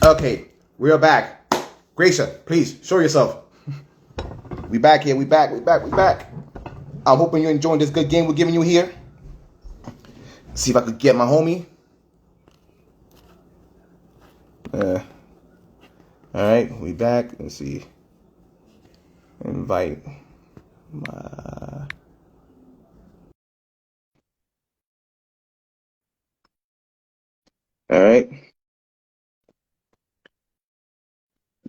Okay, we are back. Gracia, please show yourself. We back here. We back. We back. We back. I'm hoping you're enjoying this good game we're giving you here. See if I could get my homie. All right, we back. Let's see. Invite. All right,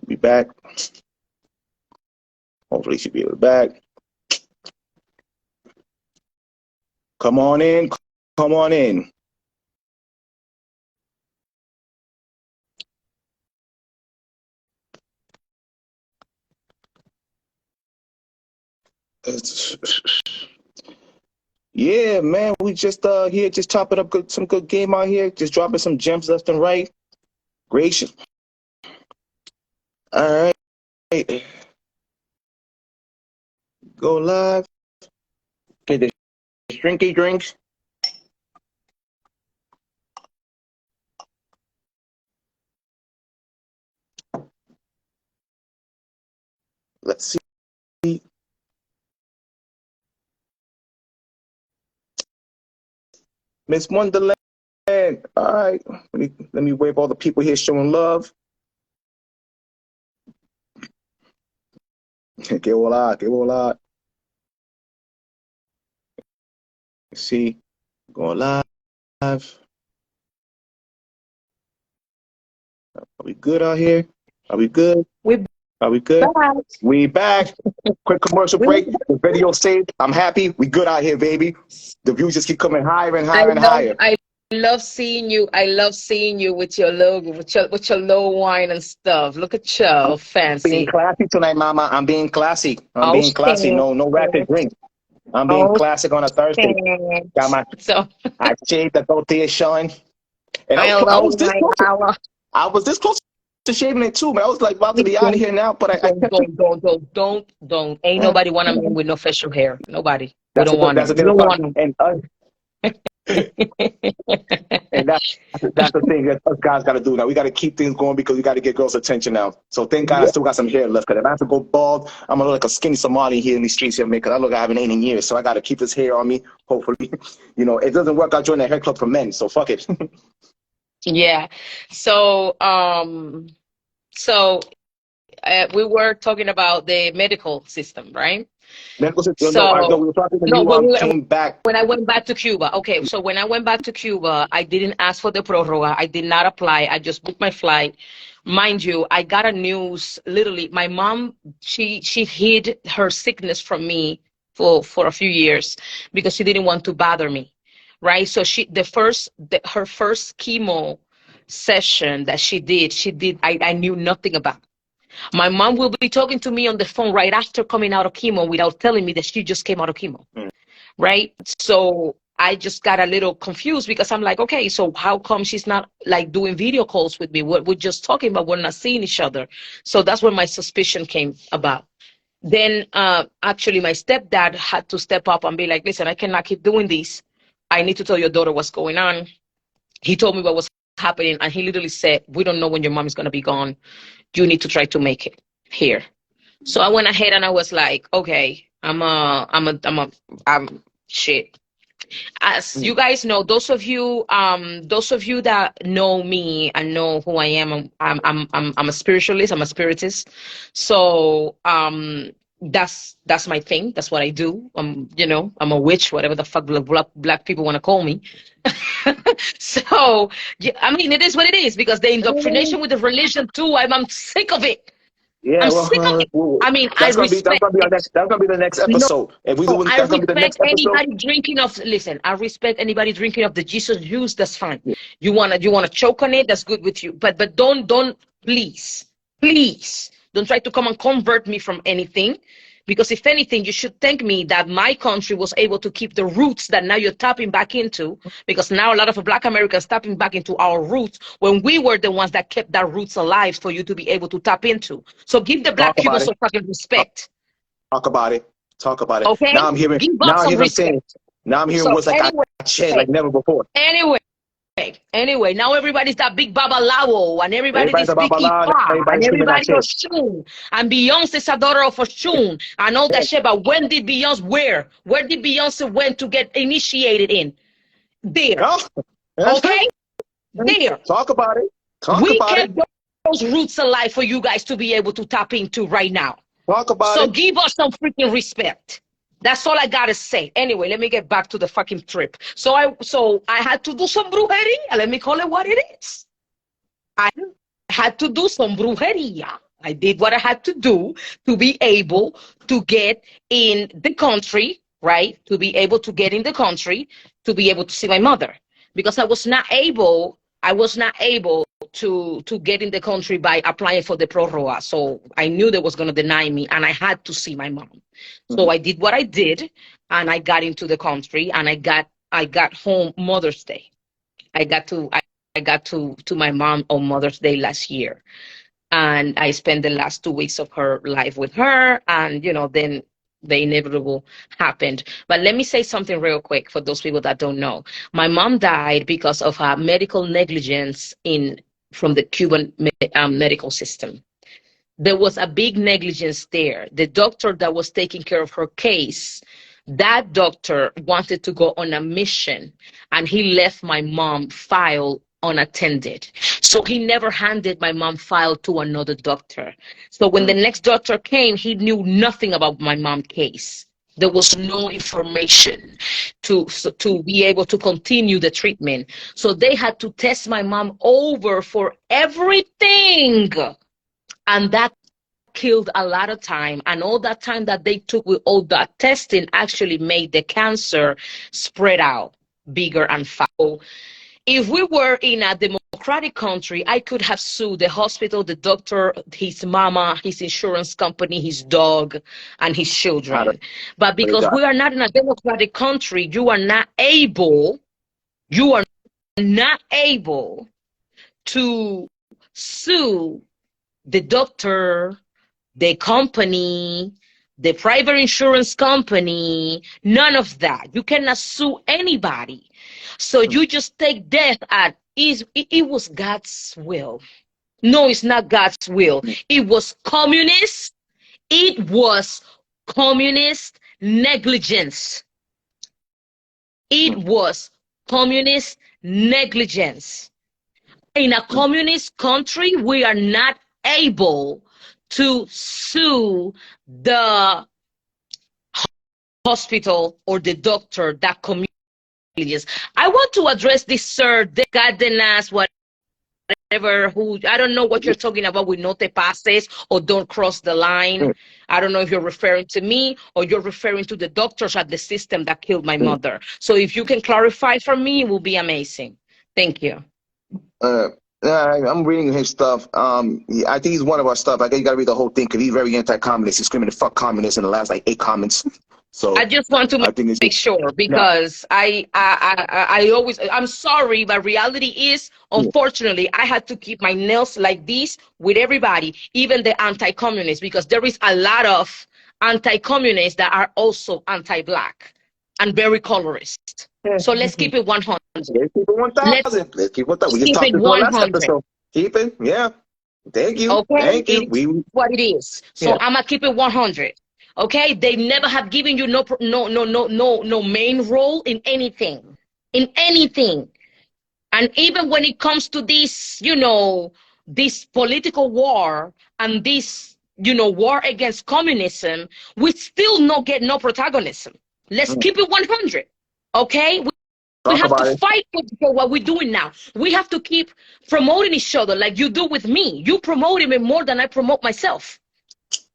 we back. Hopefully she'll be able to back. Come on in. Come on in. Yeah, man, we just here just chopping up some good game out here, just dropping some gems left and right. Gracious. All right. Go live. Get the drinky drinks. Let's see. Miss Wonderland. All right. Let me wave all the people here showing love. Que hola, que hola. See, going live. Are we good out here? Are we good? Are we good? Back. We back. Quick commercial break. The video saved. I'm happy. We good out here, baby. The views just keep coming higher and higher and higher. I love seeing you. I love seeing you with your logo, with your low wine and stuff. Look at you, fancy. Being classy tonight, mama. I'm being classy. I'm Oh, being classy. No rapid drink. I'm being classic on a Thursday. Got my I shaved, the tortilla showing. And I was this close. I was this close to shaving it too, man. I was like about to be out of here now, but I don't. Ain't nobody want a man with no facial hair. Nobody. That's we don't want that's them. a good and and that's the thing that us guys got to do now. We got to keep things going because we got to get girls' attention now. So thank God I still got some hair left. Because if I have to go bald, I'm gonna look like a skinny Somali here in these streets here, man. Because I look like I haven't eaten in years. So I got to keep this hair on me. Hopefully, it doesn't work. I'll join the hair club for men. So fuck it. Yeah. So we were talking about the medical system, right? Medical system. No, we were talking when you came back. When I went back to Cuba. Okay, so when I went back to Cuba, I didn't ask for the prorroga. I did not apply. I just booked my flight. Mind you, I got a news. Literally, my mom, she hid her sickness from me for a few years because she didn't want to bother me, right? So her first chemo session that she did, I knew nothing about. My mom will be talking to me on the phone right after coming out of chemo without telling me that she just came out of chemo, right? So I just got a little confused because I'm like, okay, so how come she's not like doing video calls with me? We're just talking, but we're not seeing each other. So that's when my suspicion came about. Then actually my stepdad had to step up and be like, listen, I cannot keep doing this. I need to tell your daughter what's going on. He told me what was happening, and he literally said, we don't know when your mom is going to be gone. You need to try to make it here. So I went ahead and I was like, okay, I'm shit. As you guys know, those of you that know me and know who I am, I'm a spiritualist, I'm a spiritist. So that's my thing. That's what I do. I'm a witch, whatever the fuck black people want to call me. So yeah, I mean, it is what it is because the indoctrination with the religion too. I'm sick of it. Yeah, I'm sick of it. I mean, that's gonna be the next episode. If we do, that's gonna be the next episode. I respect anybody drinking of the Jesus juice. That's fine. Yeah. You wanna choke on it. That's good with you. But don't please don't try to come and convert me from anything. Because if anything, you should thank me that my country was able to keep the roots that now you're tapping back into. Because now a lot of Black Americans tapping back into our roots when we were the ones that kept that roots alive for you to be able to tap into. So give the Black people some fucking respect. Talk about it. Okay. Now I'm hearing. Now I'm hearing words like I said like never before. Anyway, Anyway, now everybody's that big Babalao, and everybody Everybody's this a big babala, Ifa, and everybody's screaming that everybody shit. Oshun, and Beyonce's a daughter of Oshun, and all that shit. But when did Beyonce, where did Beyonce went to get initiated in? There. Oh, Okay? There. talk about it. Talk We about it. kept those roots alive for you guys to be able to tap into right now. Talk about So it. give us some freaking respect. That's all I gotta say. Anyway, let me get back to the fucking trip. So I had to do some brujeria. Let me call it what it is. I had to do some brujeria. I did what I had to do to be able to get in the country, right? To be able to get in the country, to be able to see my mother. Because I was not able to get in the country by applying for the proroga. So I knew they was gonna deny me, and I had to see my mom. So I did what I did, and I got into the country, and I got home Mother's Day. I got to my mom on Mother's Day last year, and I spent the last 2 weeks of her life with her, and then the inevitable happened. But let me say something real quick for those people that don't know. My mom died because of her medical negligence in from the Cuban medical system. There was a big negligence there. The doctor that was taking care of her case, that doctor wanted to go on a mission, and he left my mom file unattended. So he never handed my mom file to another doctor. So when the next doctor came, he knew nothing about my mom case. There was no information to be able to continue the treatment. So they had to test my mom over for everything. And that killed a lot of time. And all that time that they took with all that testing actually made the cancer spread out bigger and faster. If we were in a democratic country, I could have sued the hospital, the doctor, his mama, his insurance company, his dog, and his children. But because we are not in a democratic country, you are not able to sue the doctor, the company, the private insurance company, none of that. You cannot sue anybody. So you just take death at it was God's will. No, it's not God's will. It was communist. It was communist negligence. It was communist negligence. In a communist country, we are not able to sue the hospital or the doctor that communities. I want to address this, sir, the Cardenas, whatever, who, I don't know what you're talking about with no te pases or don't cross the line. I don't know if you're referring to me or you're referring to the doctors at the system that killed my mother. So if you can clarify for me, it will be amazing. Thank you. I'm reading his stuff. I think he's one of our stuff. I think you got to read the whole thing because he's very anti-communist. He's screaming "fuck communists" in the last like 8 comments. So I just want to make sure because I'm sorry, but reality is, unfortunately, I had to keep my nails like this with everybody, even the anti-communists, because there is a lot of anti-communists that are also anti-black and very colorist. So let's keep it 100. Let's keep it 1,000. Let's keep it 1,000. We just talked it about last 100. episode. Keep it, yeah. Thank you. Okay, Thank you. What it is. So I'm gonna keep it 100. Okay, they never have given you no main role in anything, and even when it comes to this, this political war and this, war against communism, we still not get no protagonism. Let's keep it 100. Okay, we have to fight for what we're doing now. We have to keep promoting each other like you do with me. You promote me more than I promote myself.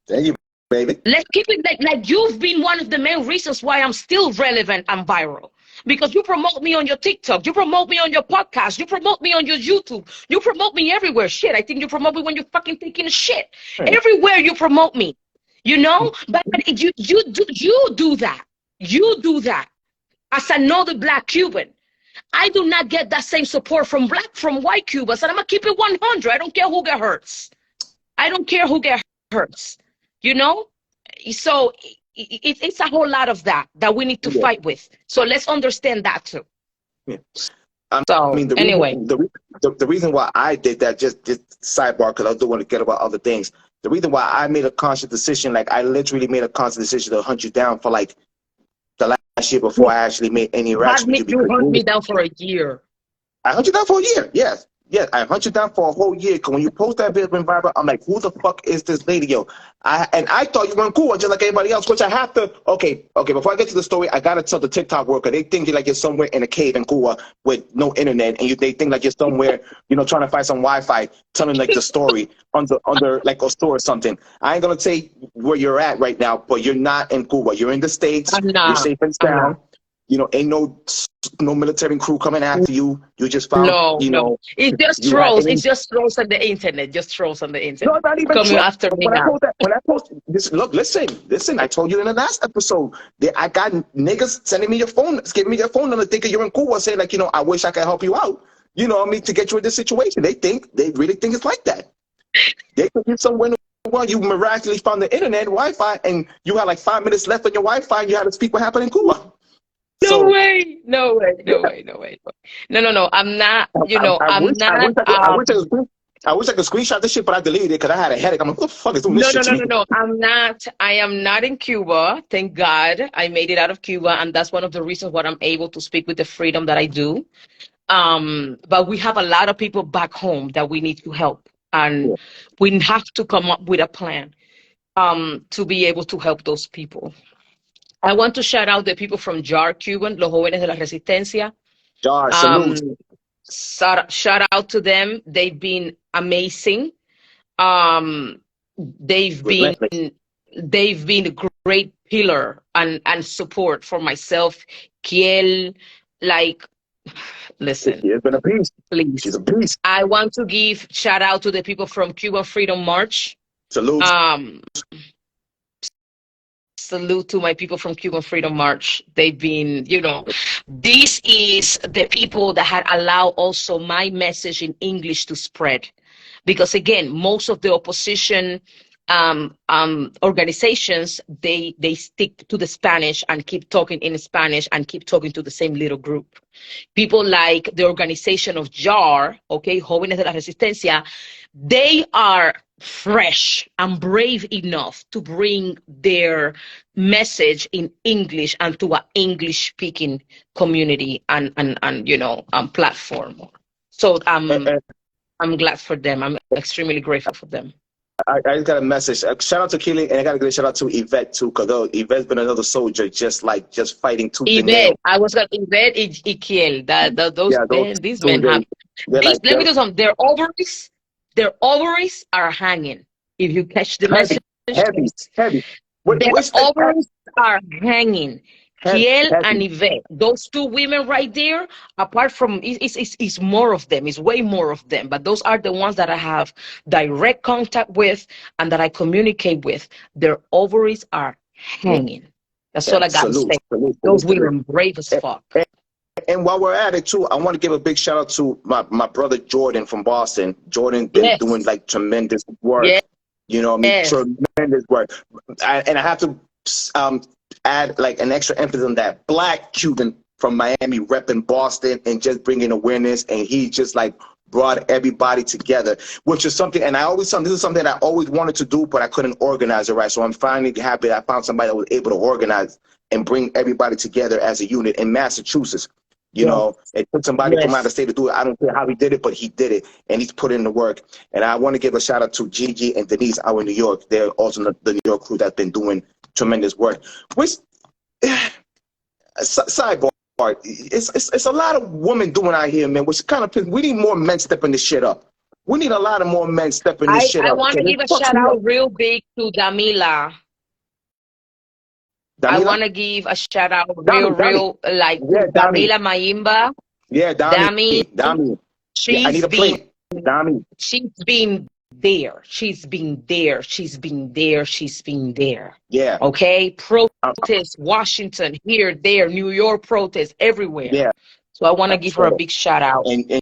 Thank you, baby. Let's keep it like you've been one of the main reasons why I'm still relevant and viral. Because you promote me on your TikTok, you promote me on your podcast, you promote me on your YouTube, you promote me everywhere. Shit, I think you promote me when you're fucking taking a shit. Everywhere you promote me, But you do that. You do that. As another black Cuban, I do not get that same support from white Cubans, and I'm gonna keep it 100. I don't care who gets hurt. I don't care who gets hurt. So it's a whole lot of that we need to fight with. So let's understand that too. I So mean, anyway, the reason why I did that, just sidebar, because I do want to get about other things. The reason why I made a conscious decision, like I literally made a conscious decision to hunt you down for like the last year before I actually made any interaction with you, you because hunt me down for a year. I hunt you down for a year. Yes. Yes, I hunt you down for a whole year. Cause when you post that video viral, I'm like, who the fuck is this lady, yo? I thought you weren't cool, just like everybody else. Which I have to. Okay. Before I get to the story, I gotta tell the TikTok worker. They think like you're somewhere in a cave in Cuba with no internet, and they think like you're somewhere, trying to find some Wi-Fi, telling like the story under like a store or something. I ain't gonna say where you're at right now, but you're not in Cuba. You're in the States. I'm You're not. safe and I'm not. sound. Ain't no military crew coming after you. You just found, No, no. It's just you had trolls. any. It's just trolls on the internet. Just trolls on the No, internet. not even Coming true. after me When I now. post that, this, look, listen. I told you in the last episode that I got niggas sending me your phone, giving me their phone number, thinking you're in Cuba, saying like, I wish I could help you out. To get you in this situation. They really think it's like that. They think you're somewhere in the world. You miraculously found the internet, Wi-Fi, and you had like 5 minutes left on your Wi-Fi. And you had to speak what happened in Cuba. No So way. No way. No way. No way. No. I'm not. I I'm wish not. I wish I could screenshot this shit, but I deleted it because I had a headache. I'm like, what the fuck is doing this shit to me? No. I'm not. I am not in Cuba. Thank God, I made it out of Cuba, and that's one of the reasons why I'm able to speak with the freedom that I do. But we have a lot of people back home that we need to help, and Yeah. we have to come up with a plan to be able to help those people. I want to shout out the people from JAR Cuban, Los Jóvenes de la Resistencia. Jar, salute. Um, shout out to them. They've been amazing. Um, they've been Relentless. they've been a great pillar and support for myself, Kiel. Like, listen, She's been a beast. She's please. a beast. I want to give shout out to the people from Cuban Freedom March. Salute. Um, salute to my people from Cuban Freedom March. They've been, this is the people that had allowed also my message in English to spread. Because again, most of the opposition organizations, they stick to the Spanish and keep talking in Spanish and keep talking to the same little group. People like the organization of JAR, okay, Jóvenes de la Resistencia, they are fresh and brave enough to bring their message in English and to an English speaking community and platform. So I'm glad for them. I'm extremely grateful for them. I just got a message. Shout out to Keely, and I got to give a shout out to Yvette too, because Yvette's been another soldier, just fighting tooth and nail. Yvette, I was going Yvette Ikiel. Those Yeah, those men, these two, men have they're these. like Let me do something. Their ovaries are hanging. If you catch the message, heavy. their What's that? ovaries are hanging. Kiel and Heavy. Yvette, those two women right there, apart from, it's more of them, it's way more of them, but those are the ones that I have direct contact with and that I communicate with. Their ovaries are hanging. That's all I got to say. Those women brave as fuck. And while we're at it too, I want to give a big shout out to my brother Jordan from Boston. Jordan been doing like tremendous work. Yes. You know what I mean? Yes. Tremendous work. And I have to add like an extra emphasis on that. Black Cuban from Miami repping Boston and just bringing awareness. And he just like brought everybody together, which is something. And this is something I always wanted to do, but I couldn't organize it right. So I'm finally happy that I found somebody that was able to organize and bring everybody together as a unit in Massachusetts. You know, it took somebody from out of state to do it. I don't care how he did it, but he did it, and he's put in the work. And I want to give a shout out to Gigi and Denise out in New York. They're also the New York crew that's been doing tremendous work. Which, sidebar, it's a lot of women doing out here, man. Which kind of, we need more men stepping this shit up. We need a lot of more men stepping this shit up. I want to give a shout out real big to Damila. I want to give a shout out real like Damila Maimba. Yeah, Dami. I need a plate. Dami. She's been there. She's been there. She's been there. She's been there. Yeah. Okay. Protests, Washington, here, there, New York protests, everywhere. Yeah. So I want to give her a big shout out. And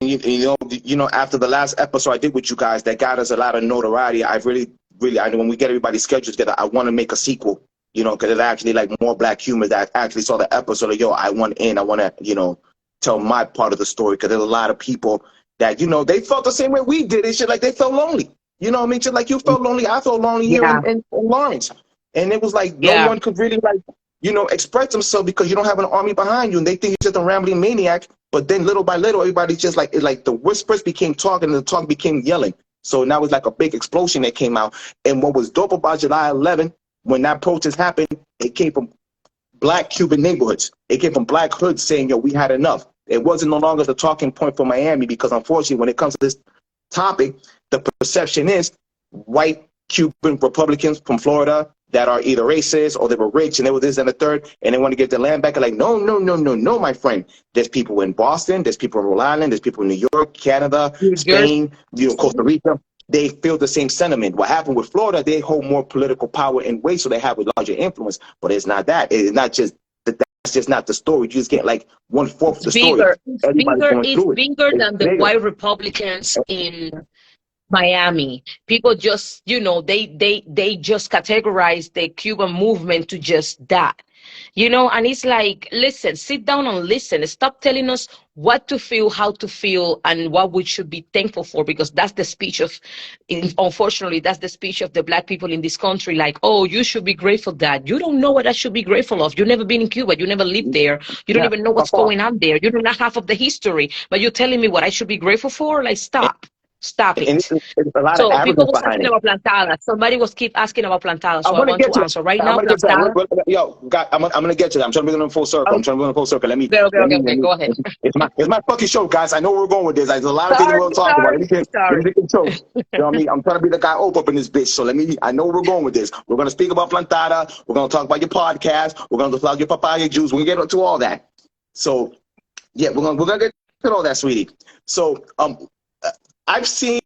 you know, after the last episode I did with you guys, that got us a lot of notoriety. I know when we get everybody's schedules together, I want to make a sequel. You know, because it's actually like more black humans that actually saw the episode of, yo, I want to, tell my part of the story, because there's a lot of people that, you know, they felt the same way we did. It's just like they felt lonely. You know what I mean? Just like you felt lonely, I felt lonely here Yeah. in Lawrence. And it was like no Yeah. one could really, like, you know, express themselves because you don't have an army behind you, and they think you're just a rambling maniac. But then little by little, everybody's just like, the whispers became talk, and the talk became yelling. So now it's like a big explosion that came out. And what was dope about July 11, when that protest happened, it came from Black Cuban neighborhoods. It came from Black hoods saying, yo, we had enough. It wasn't no longer the talking point for Miami, because unfortunately, when it comes to this topic, the perception is white Cuban Republicans from Florida that are either racist or they were rich and they were this and the third, and they want to get their land back. And like, no, no, no, no, no, my friend. There's people in Boston, there's people in Rhode Island, there's people in New York, Canada, Spain, you know, Costa Rica. They feel the same sentiment. What happened with Florida, they hold more political power and weight, so they have a larger influence. But it's not that. It's not just that. That's just not the story. You just get like 1/4 of the story. Everybody's going through it. It's bigger than the white Republicans in Miami. People just, you know, they just categorize the Cuban movement to just that, you know. And it's like, listen, sit down and listen. Stop telling us what to feel, how to feel, and what we should be thankful for, because that's the speech of, unfortunately, that's the speech of the Black people in this country. Like, oh, you should be grateful that. You don't know what I should be grateful of. You've never been in Cuba. You never lived there. You don't even know what's going on there. You don't know half of the history, but you're telling me what I should be grateful for? Like, stop. Stop it. And it's a lot of So people arrogance was behind asking it. about plantadas. Somebody was keep asking about plantadas, so I I'm gonna want get to to answer right that. I'm now. gonna get to Plantada. that. Yo, God, I'm gonna get to that. I'm trying to bring them full circle. I'm trying to bring them full circle. Let me. Okay. Go ahead. It's my fucking show, guys. I know where we're going with this. There's a lot of things Sorry, we'll talk about. Let me sorry. get control. You know what I mean? I'm trying to be the guy up in this bitch. So I know where we're going with this. We're gonna speak about plantada. We're gonna talk about your podcast. We're gonna talk about your papaya juice. We're gonna get into all that. So yeah, we're gonna get to all that, sweetie. So I've seen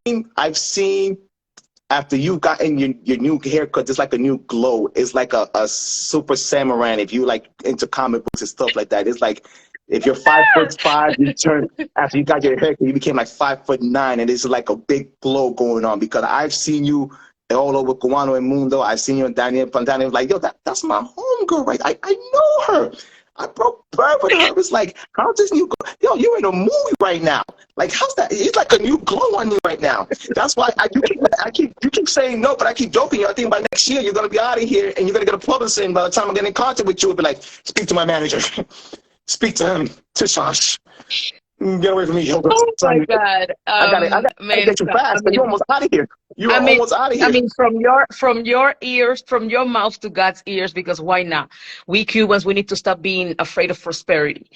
after you've gotten your new haircut, it's like a new glow. It's like a super samurai. If you like into comic books and stuff like that, it's like if you're 5'5", you turn after you got your haircut, you became like 5'9", and it's like a big glow going on, because I've seen you all over Cubano and Mundo. I've seen you in Daniel Pantana. Like, yo, that's my homegirl, right? I know her. I broke bread with her. It's like, how's this new? Yo, you're in a movie right now. Like, how's that? It's like a new glow on you right now. That's why you keep saying no, but I keep joking. I think by next year you're gonna be out of here and you're gonna get a publicist. And by the time I get in contact with you, it'll be like, speak to my manager, speak to him, Tishash. Get away from me. Oh My God. I gotta get you fast. You're almost out of here. You are almost out of here. I mean, from your ears, from your mouth to God's ears, because why not? We Cubans, we need to stop being afraid of prosperity.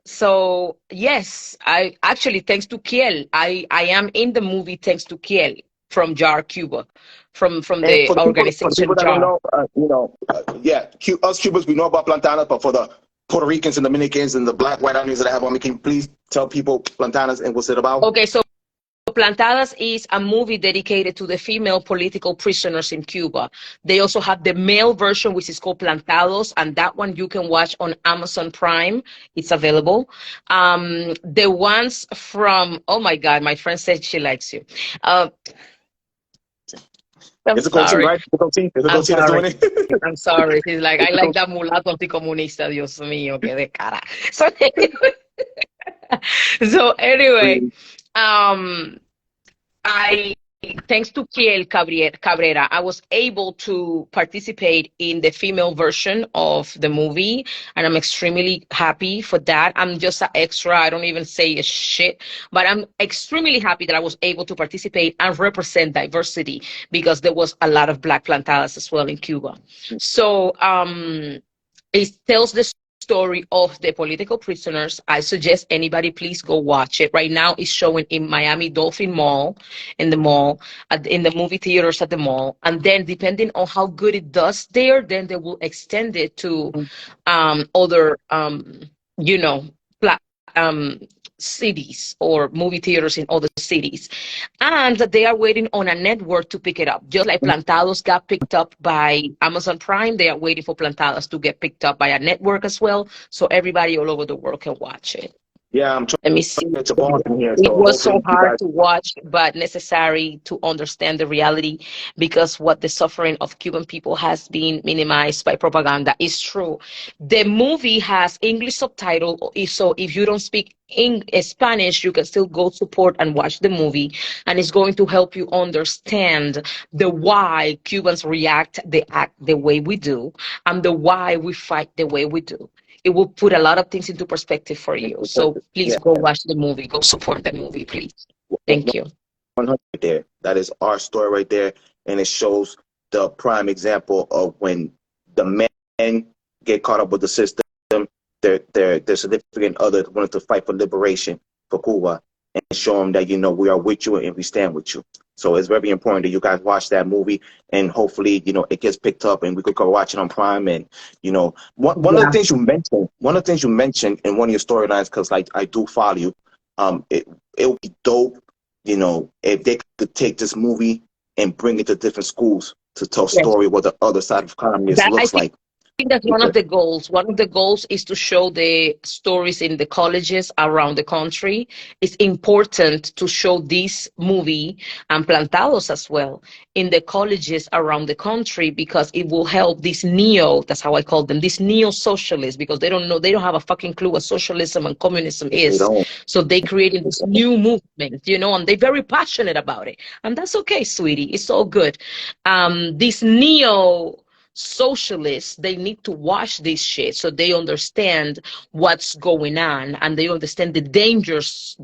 So yes, I actually, thanks to Kiel, I am in the movie thanks to Kiel from JAR Cuba, from the organization people that JAR. don't know, yeah, us Cubans, we know about plantanas, but for the Puerto Ricans and Dominicans and the Black white Indians that I have on me, can you please tell people plantanas and what's it about? Okay, so Plantadas is a movie dedicated to the female political prisoners in Cuba. They also have the male version, which is called Plantados, and that one you can watch on Amazon Prime. It's available. The ones from, oh my God, my friend said she likes you. It's a goatee, right? It's a goatee that's doing it. I'm sorry. He's like, I like that mulato anticomunista. Dios mío, que de cara. So anyway, I, thanks to Kiel Cabrera, I was able to participate in the female version of the movie, and I'm extremely happy for that. I'm just an extra. I don't even say a shit, but I'm extremely happy that I was able to participate and represent diversity, because there was a lot of Black plantadas as well in Cuba. So it tells the story of the political prisoners. I suggest anybody please go watch it. Right now it's showing in Miami Dolphin Mall, in the mall, in the movie theaters at the mall. And then depending on how good it does there, then they will extend it to other, you know, cities or movie theaters in other cities. And they are waiting on a network to pick it up. Just like Plantados got picked up by Amazon Prime, they are waiting for Plantados to get picked up by a network as well, so everybody all over the world can watch it. Yeah, I'm trying Let me see. to get to Boston here, It so was so hopefully you hard guys. to watch, but necessary to understand the reality, because what the suffering of Cuban people has been minimized by propaganda is true. The movie has English subtitle, so if you don't speak Spanish, you can still go support and watch the movie, and it's going to help you understand the why Cubans react, they act the way we do, and the why we fight the way we do. It will put a lot of things into perspective for you. So please Yeah, go watch the movie. Go support the movie, please. Thank you. 100 right there. That is our story right there, and it shows the prime example of when the men get caught up with the system, their significant other wanted to fight for liberation for Cuba and show them that we are with you and we stand with you. So it's very important that you guys watch that movie, and hopefully it gets picked up and we could go watch it on Prime. And one of the Yeah. things you mentioned in one of your storylines, because like I do follow you, it would be dope, if they could take this movie and bring it to different schools to tell Yes. story what the other side of communism That I looks think like. think that's one of the goals. One of the goals is to show the stories in the colleges around the country. It's important to show this movie and Plantados as well in the colleges around the country, because it will help these that's how I call them, these neo-socialists, because they don't know, they don't have a fucking clue what socialism and communism They is. don't. So they created this new movement, and they're very passionate about it. And that's okay, sweetie. It's all good. These socialists, they need to watch this shit so they understand what's going on, and they understand the los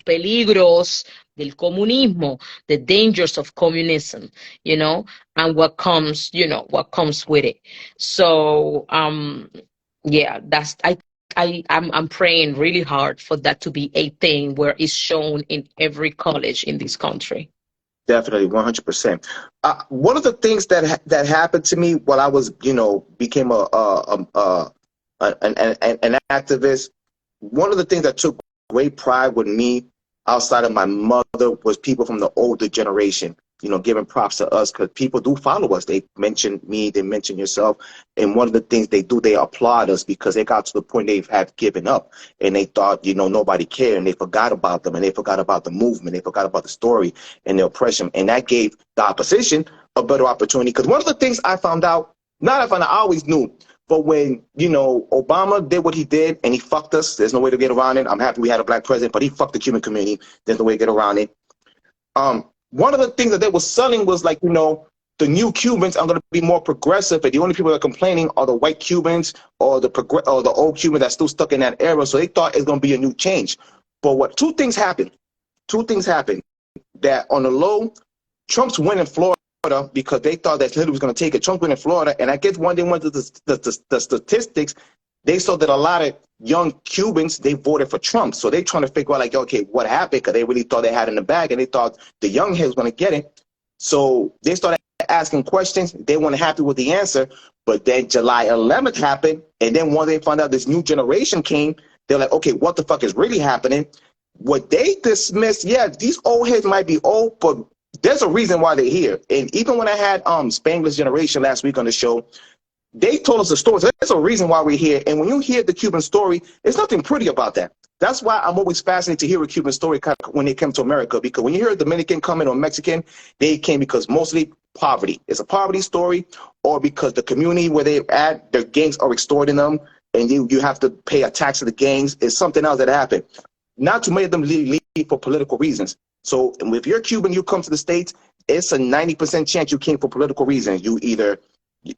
peligros del comunismo, the dangers of communism, and what comes with it. So yeah, I'm praying really hard for that to be a thing where it's shown in every college in this country. Definitely, 100%. One of the things that happened to me while I was, became an activist. One of the things that took great pride with me outside of my mother was people from the older generation, giving props to us, because people do follow us. They mention me, they mention yourself. And one of the things they do, they applaud us because they got to the point they have given up and they thought, nobody cared, and they forgot about them, and they forgot about the movement. They forgot about the story and the oppression. And that gave the opposition a better opportunity. Because one of the things I found out, I always knew, but when, Obama did what he did and he fucked us, there's no way to get around it. I'm happy we had a black president, but he fucked the Cuban community. There's no way to get around it. One of the things that they were selling was like, the new Cubans are going to be more progressive, and the only people that are complaining are the white Cubans or the old Cubans that's still stuck in that era. So they thought it's going to be a new change. But two things happened. That on the low, Trump's winning Florida because they thought that Hillary was going to take it. Trump went in Florida, and I guess when they went to the statistics, they saw that a lot of young Cubans, they voted for Trump. So they're trying to figure out, like, okay, what happened? Because they really thought they had it in the bag, and they thought the young heads were going to get it. So they started asking questions. They weren't happy with the answer. But then July 11th happened, and then when they found out this new generation came, they're like, okay, what the fuck is really happening? What they dismissed, yeah, these old heads might be old, but there's a reason why they're here. And even when I had Spanglish Generation last week on the show, they told us the stories. There's a reason why we're here. And when you hear the Cuban story, there's nothing pretty about that. That's why I'm always fascinated to hear a Cuban story when they come to America, because when you hear a Dominican coming or Mexican, they came because mostly poverty. It's a poverty story, or because the community where they're at, their gangs are extorting them, and you have to pay a tax to the gangs. It's something else that happened. Not too many of them leave for political reasons. So if you're Cuban, you come to the States, it's a 90% chance you came for political reasons. You either,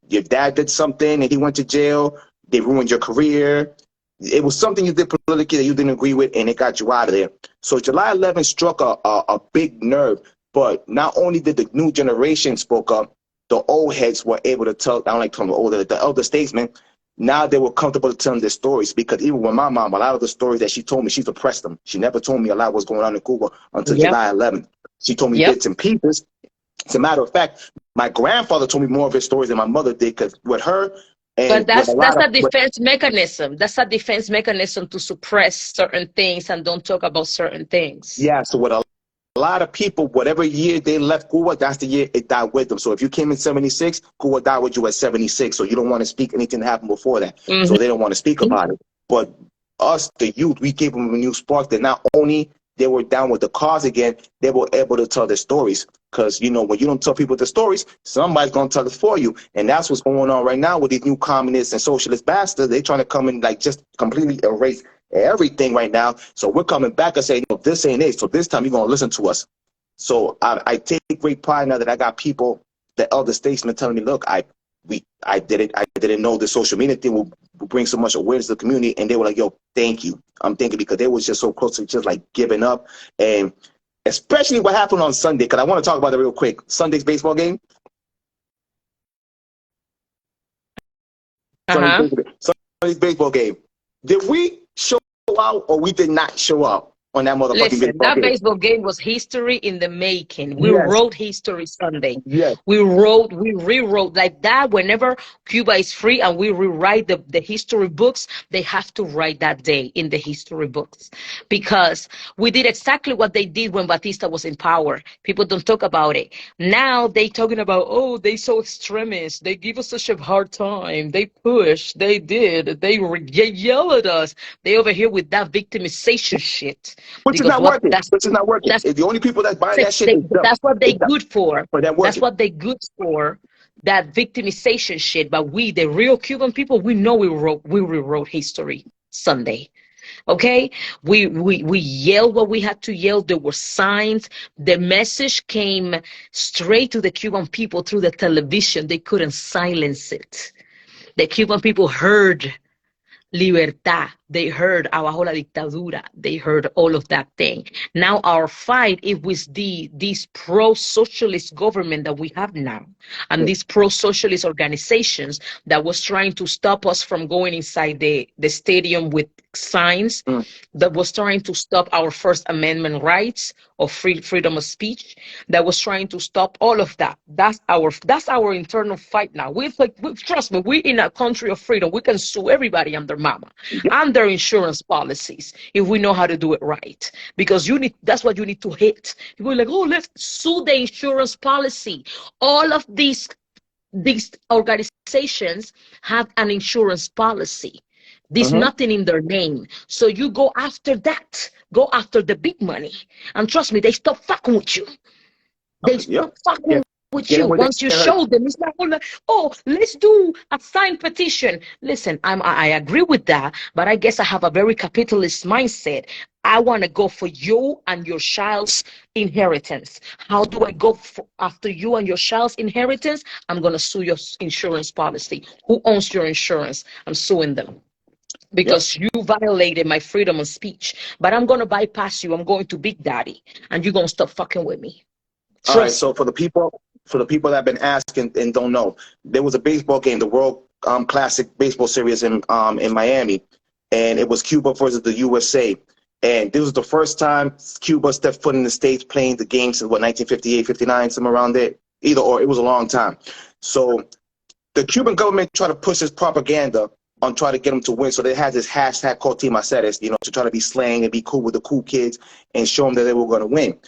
your dad did something and he went to jail, they ruined your career, it was something you did politically that you didn't agree with, and it got you out of there. So July 11th struck a big nerve, but not only did the new generation spoke up, the old heads were able to tell, I don't like telling the elder statesmen, now they were comfortable telling their stories, because even with my mom, a lot of the stories that she told me, she suppressed them. She never told me a lot of what's going on in Cuba until Yep. July 11th. She told me Yep. bits and pieces. As a matter of fact, my grandfather told me more of his stories than my mother did, because with her and But with a lot that's of... a defense mechanism. That's a defense mechanism to suppress certain things and don't talk about certain things. Yeah, so with a lot of people, whatever year they left Cuba, that's the year it died with them. So if you came in 76, Cuba died with you at 76. So you don't want to speak anything that happened before that. Mm-hmm. So they don't want to speak about it. But us, the youth, we gave them a new spark that not only they were down with the cause again, they were able to tell their stories. Because, you know, when you don't tell people the stories, somebody's going to tell it for you. And that's what's going on right now with these new communists and socialist bastards. They're trying to come and like just completely erase everything right now. So we're coming back and saying, no, this ain't it. So this time you're going to listen to us. So I take great pride now that I got people, the elder statesmen, telling me, look, I didn't know the social media thing will bring so much awareness to the community. And they were like, yo, thank you. I'm thinking because they was just so close to just like giving up. And especially what happened on Sunday, because I want to talk about it real quick. Sunday's baseball game. Sunday's baseball game. Did we show out or we did not show up on that motherfucking Listen, baseball that game? baseball game was history in the making. We Yes. wrote history Sunday. Yes. We rewrote like that. Whenever Cuba is free and we rewrite the history books, they have to write that day in the history books. Because we did exactly what they did when Batista was in power. People don't talk about it. Now they talking about, oh, they so extremist. They give us such a hard time. They push. They did. They yell at us. They over here with that victimization shit. Which is not working. Which is not working. The only people that's buying that shit is them. That's what they good for. That's what they good for. That victimization shit. But we, the real Cuban people, we know we rewrote history Sunday. Okay, we yelled what we had to yell. There were signs. The message came straight to the Cuban people through the television. They couldn't silence it. The Cuban people heard libertad. They heard abajo la dictadura. They heard all of that thing. Now our fight is with this pro-socialist government that we have now, and these pro-socialist organizations that was trying to stop us from going inside the stadium with signs, that was trying to stop our First Amendment rights of freedom of speech, that was trying to stop all of that. That's our internal fight now. Trust me, we're in a country of freedom. We can sue everybody and their mama and their insurance policies if we know how to do it right. Because that's what you need to hit. People are like, oh, let's sue the insurance policy. All of these organizations have an insurance policy. There's nothing in their name. So you go after that. Go after the big money. And trust me, they stop fucking with you. They stop fucking with you. Once you show them, it's not like, oh, let's do a signed petition. Listen, I agree with that, but I guess I have a very capitalist mindset. I want to go for you and your child's inheritance. How do I go after you and your child's inheritance? I'm going to sue your insurance policy. Who owns your insurance? I'm suing them. Because you violated my freedom of speech. But I'm going to bypass you. I'm going to Big Daddy. And you're going to stop fucking with me. All right, so for the people that have been asking and don't know, there was a baseball game, the World Classic Baseball Series in Miami. And it was Cuba versus the USA. And this was the first time Cuba stepped foot in the States playing the game since, 1958, 59, somewhere around there. Either or, it was a long time. So the Cuban government tried to push this propaganda on trying to get them to win. So they had this hashtag called Team Aceres, to try to be slang and be cool with the cool kids and show them that they were going to win.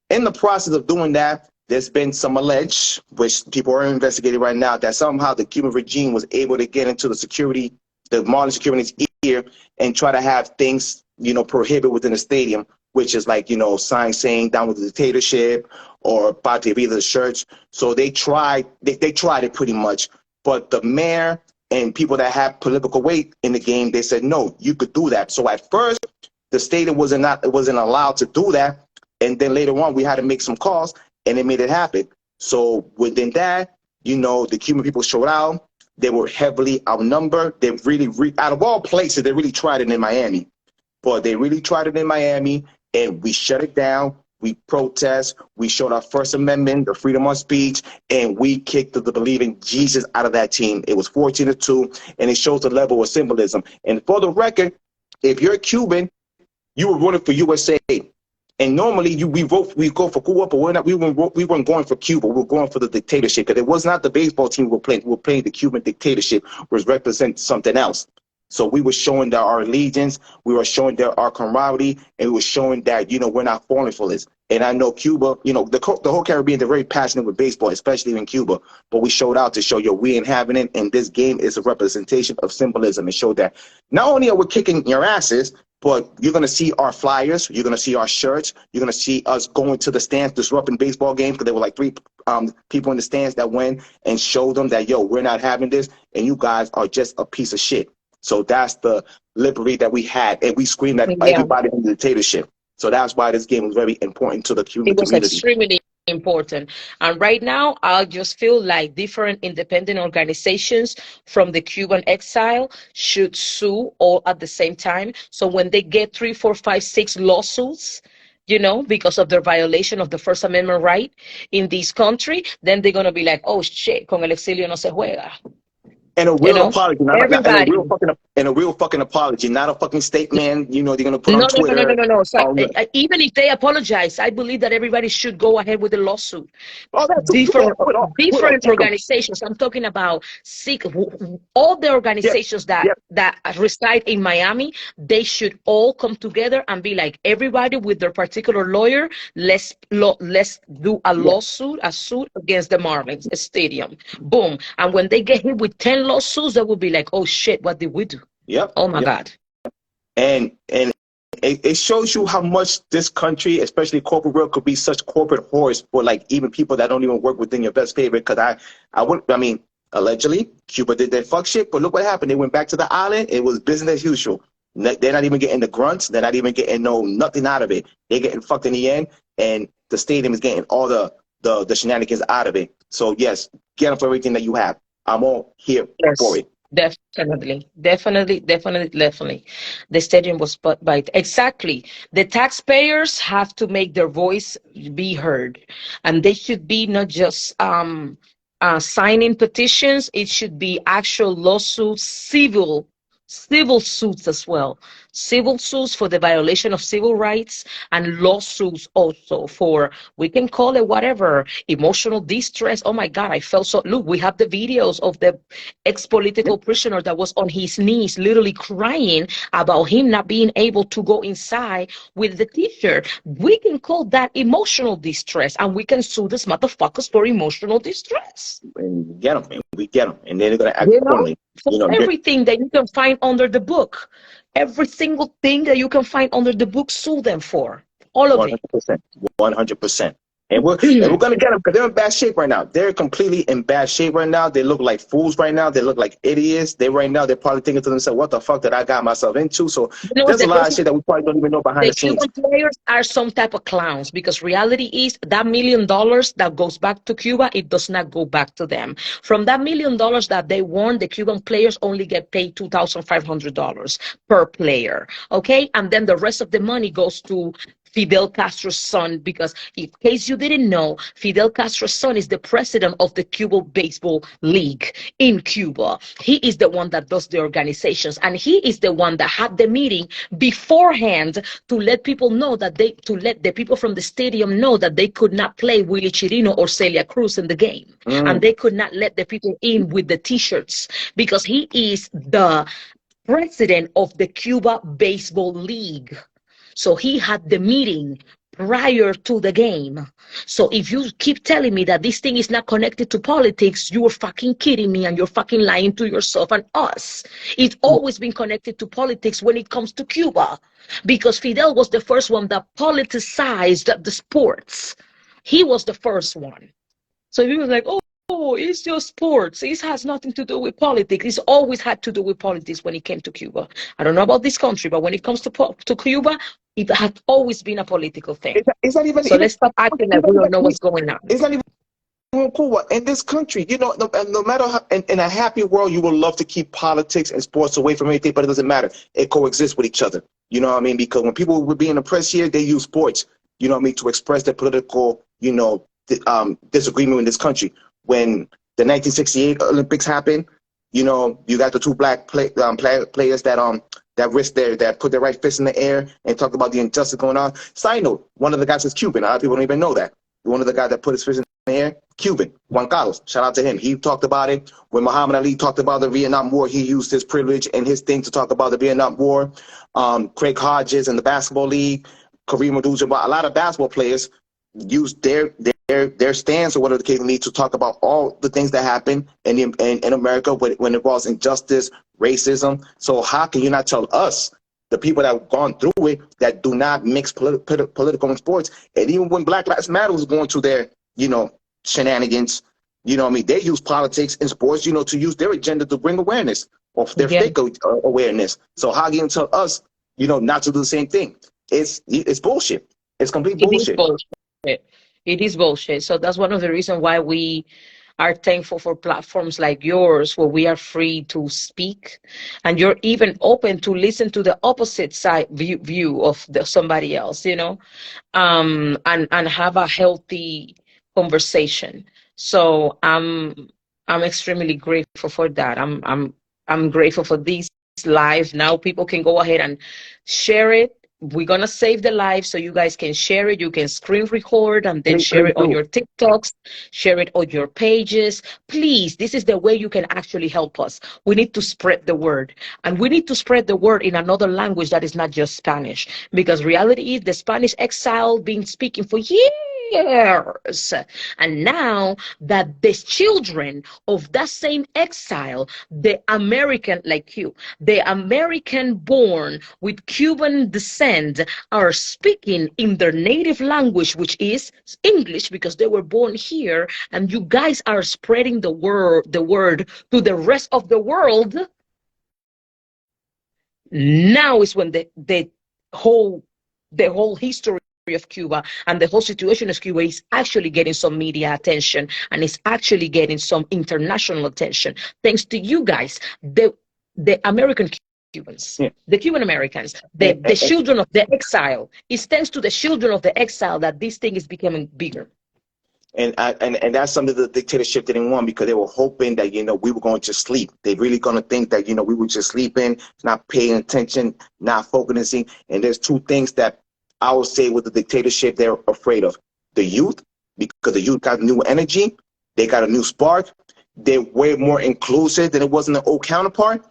In the process of doing that, there's been some alleged, which people are investigating right now, that somehow the Cuban regime was able to get into the modern security's ear and try to have things, prohibited within the stadium, which is like, signs saying down with the dictatorship or Patria Vida the church. So they tried it pretty much. But the mayor and people that have political weight in the game, they said, no, you could do that. So at first, the stadium wasn't allowed to do that. And then later on, we had to make some calls, and they made it happen. So within that, the Cuban people showed out. They were heavily outnumbered. They really, out of all places, they really tried it in Miami. But they really tried it in Miami, and we shut it down. We protest. We showed our First Amendment, the freedom of speech, and we kicked the believing Jesus out of that team. It was 14-2, and it shows the level of symbolism. And for the record, if you're a Cuban, you were voting for USA. And normally we go for Cuba, but we weren't going for Cuba. We were going for the dictatorship, because it was not the baseball team we were playing. We were playing the Cuban dictatorship, which represents something else. So we were showing that our allegiance, we were showing that our camaraderie, and we were showing that, you know, we're not falling for this. And I know Cuba, you know, the whole Caribbean, they're very passionate with baseball, especially in Cuba. But we showed out to show, yo, we ain't having it. And this game is a representation of symbolism. It showed that not only are we kicking your asses, but you're going to see our flyers, you're going to see our shirts, you're going to see us going to the stands, disrupting baseball games, because there were like 3 people in the stands that went and showed them that, yo, we're not having this, and you guys are just a piece of shit. So that's the liberty that we had, and we screamed at everybody in the dictatorship. So that's why this game was very important to the Cuban community. It was extremely important. And right now, I just feel like different independent organizations from the Cuban exile should sue all at the same time. So when they get 3, 4, 5, 6 lawsuits, you know, because of their violation of the First Amendment right in this country, then they're going to be like, oh shit, con el exilio no se juega. And a real apology, and a real fucking apology, not a fucking statement. You know, they're gonna put on Twitter. No. So, even if they apologize, I believe that everybody should go ahead with the lawsuit. Different organizations. I'm talking about all the organizations that reside in Miami. They should all come together and be like, everybody with their particular lawyer. Let's do a lawsuit, a suit against the Marlins Stadium. Boom. And when they get hit with 10 lawsuits, that will be like, oh shit, what did we do? Oh my God. And it shows you how much this country, especially corporate world, could be such corporate whores for like even people that don't even work within your best favorite. Because I mean, allegedly, Cuba did that fuck shit, but look what happened. They went back to the island. It was business as usual. They're not even getting the grunts. They're not even getting nothing out of it. They're getting fucked in the end, and the stadium is getting all the shenanigans out of it. So yes, get them for everything that you have. I'm all here for it. Definitely. The stadium was bought by exactly. The taxpayers have to make their voice be heard, and they should be not just signing petitions. It should be actual lawsuits, civil suits as well. Civil suits for the violation of civil rights, and lawsuits also for, we can call it whatever, emotional distress. Oh my God, I felt so. Look, we have the videos of the ex-political prisoner that was on his knees, literally crying about him not being able to go inside with the t-shirt. We can call that emotional distress, and we can sue these motherfuckers for emotional distress. And we get them, and then they're gonna act accordingly. Everything that you can find under the book. Every single thing that you can find under the book, sue them for. All of 100%, 100%. And we're going to get them because they're in bad shape right now. They're completely in bad shape right now. They look like fools right now. They look like idiots. They're probably thinking to themselves, what the fuck did I got myself into? So there's a lot of shit that we probably don't even know behind the scenes. The Cuban players are some type of clowns, because reality is that $1 million that goes back to Cuba, it does not go back to them. From that $1 million that they won, the Cuban players only get paid $2,500 per player. Okay? And then the rest of the money goes to Fidel Castro's son, because in case you didn't know, Fidel Castro's son is the president of the Cuban Baseball League in Cuba. He is the one that does the organizations, and he is the one that had the meeting beforehand to let people know that to let the people from the stadium know that they could not play Willie Chirino or Celia Cruz in the game. And they could not let the people in with the t-shirts, because he is the president of the Cuba Baseball League. So he had the meeting prior to the game. So if you keep telling me that this thing is not connected to politics, you are fucking kidding me, and you're fucking lying to yourself and us. It's always been connected to politics when it comes to Cuba, because Fidel was the first one that politicized the sports. He was the first one. So he was like, oh, it's just sports. It has nothing to do with politics. It's always had to do with politics when it came to Cuba. I don't know about this country, but when it comes to Cuba, it has always been a political thing. It's not even, so let's stop acting like we don't know what's going on. It's not even cool. In this country, you know, no matter how, in a happy world, you will love to keep politics and sports away from anything, but it doesn't matter. It coexists with each other. You know what I mean? Because when people were being oppressed here, they use sports, you know what I mean, to express their political, you know, disagreement in this country. When the 1968 Olympics happened, you know, you got the 2 black players that put their right fist in the air and talked about the injustice going on. Side note, one of the guys is Cuban. A lot of people don't even know that. One of the guys that put his fist in the here? Cuban, Juan Carlos, shout out to him. He talked about it. When Muhammad Ali talked about the Vietnam War, he used his privilege and his thing to talk about the Vietnam War. Craig Hodges in the basketball league, Kareem Abdul-Jabbar, a lot of basketball players used their stance or whatever the case may be to talk about all the things that happen in America when it involves injustice, racism. So how can you not tell us, the people that have gone through it, that do not mix political and sports? And even when Black Lives Matter was going through their, shenanigans, what I mean, they use politics and sports, to use their agenda to bring awareness of their fake awareness. So how can you tell us, not to do the same thing? It's bullshit. It's complete bullshit. It is bullshit. It is bullshit. So that's one of the reasons why we are thankful for platforms like yours, where we are free to speak, and you're even open to listen to the opposite side view of somebody else, and have a healthy conversation. So I'm extremely grateful for that. I'm grateful for these live. Now people can go ahead and share it. We're gonna save the live so you guys can share it. You can screen record and then share it on your TikToks, share it on your pages. Please, this is the way you can actually help us. We need to spread the word, and we need to spread the word in another language that is not just Spanish, because reality is the Spanish exile been speaking for years. And now that the children of that same exile, the American, like you, the American born with Cuban descent, are speaking in their native language, which is English, because they were born here, and you guys are spreading the word to the rest of the world. Now is when the whole history of Cuba and the whole situation of Cuba is actually getting some media attention, and it's actually getting some international attention thanks to you guys, the American Cubans, the Cuban Americans, the children of the exile. It's thanks to the children of the exile that this thing is becoming bigger. And that's something the dictatorship didn't want, because they were hoping that, we were going to sleep. They really going to think that, we were just sleeping, not paying attention, not focusing. And there's two things that I would say with the dictatorship they're afraid of. The youth, because the youth got new energy. They got a new spark. They're way more inclusive than it was in the old counterpart.